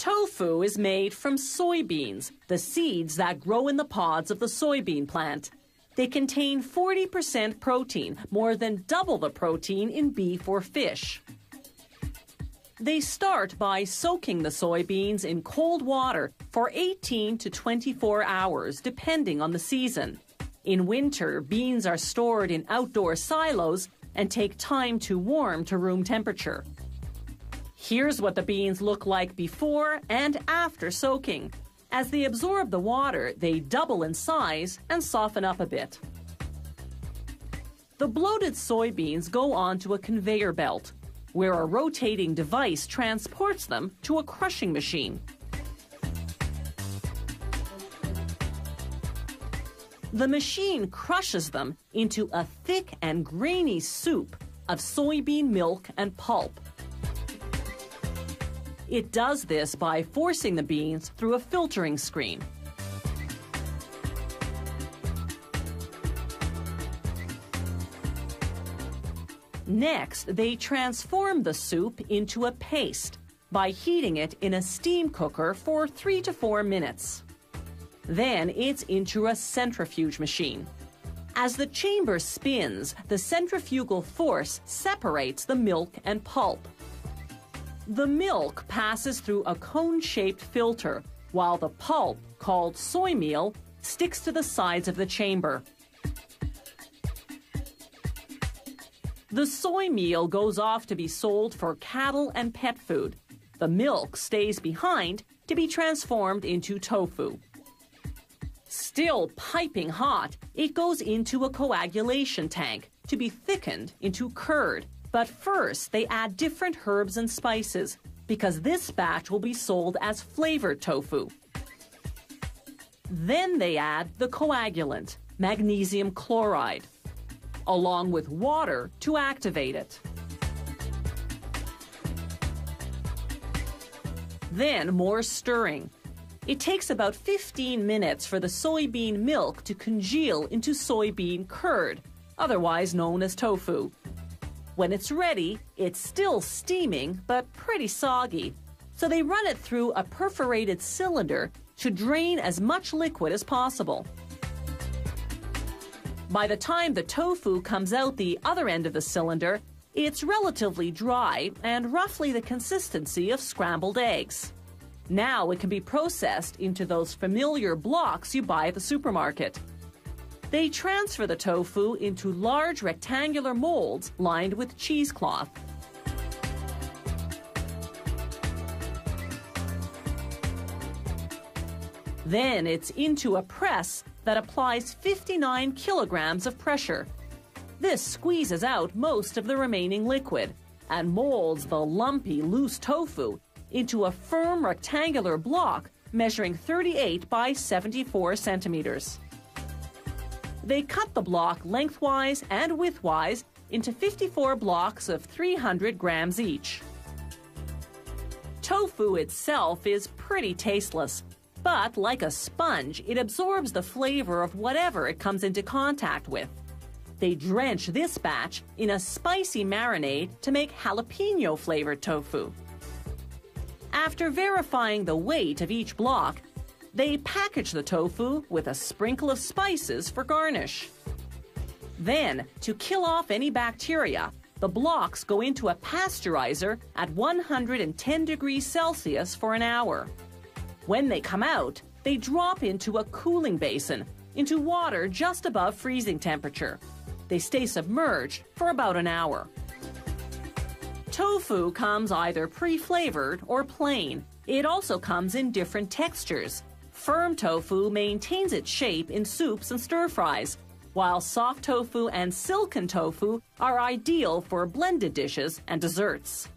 Tofu is made from soybeans, the seeds that grow in the pods of the soybean plant. They contain 40% protein, more than double the protein in beef or fish. They start by soaking the soybeans in cold water for 18 to 24 hours, depending on the season. In winter, beans are stored in outdoor silos and take time to warm to room temperature. Here's what the beans look like before and after soaking. As they absorb the water, they double in size and soften up a bit. The bloated soybeans go onto a conveyor belt, where a rotating device transports them to a crushing machine. The machine crushes them into a thick and grainy soup of soybean milk and pulp. It does this by forcing the beans through a filtering screen. Next, they transform the soup into a paste by heating it in a steam cooker for 3 to 4 minutes. Then it's into a centrifuge machine. As the chamber spins, the centrifugal force separates the milk and pulp. The milk passes through a cone-shaped filter, while the pulp, called soy meal, sticks to the sides of the chamber. The soy meal goes off to be sold for cattle and pet food. The milk stays behind to be transformed into tofu. Still piping hot, it goes into a coagulation tank to be thickened into curd. But first, they add different herbs and spices because this batch will be sold as flavored tofu. Then they add the coagulant, magnesium chloride, along with water to activate it. Then more stirring. It takes about 15 minutes for the soybean milk to congeal into soybean curd, otherwise known as tofu. When it's ready, it's still steaming but pretty soggy, so they run it through a perforated cylinder to drain as much liquid as possible. By the time the tofu comes out the other end of the cylinder, it's relatively dry and roughly the consistency of scrambled eggs. Now it can be processed into those familiar blocks you buy at the supermarket. They transfer the tofu into large rectangular molds lined with cheesecloth. Then it's into a press that applies 59 kilograms of pressure. This squeezes out most of the remaining liquid and molds the lumpy, loose tofu into a firm rectangular block measuring 38 by 74 centimeters. They cut the block lengthwise and widthwise into 54 blocks of 300 grams each. Tofu itself is pretty tasteless, but like a sponge, it absorbs the flavor of whatever it comes into contact with. They drench this batch in a spicy marinade to make jalapeno-flavored tofu. After verifying the weight of each block, they package the tofu with a sprinkle of spices for garnish. Then, to kill off any bacteria, the blocks go into a pasteurizer at 110 degrees Celsius for an hour. When they come out, they drop into a cooling basin, into water just above freezing temperature. They stay submerged for about an hour. Tofu comes either pre-flavored or plain. It also comes in different textures. Firm tofu maintains its shape in soups and stir-fries, while soft tofu and silken tofu are ideal for blended dishes and desserts.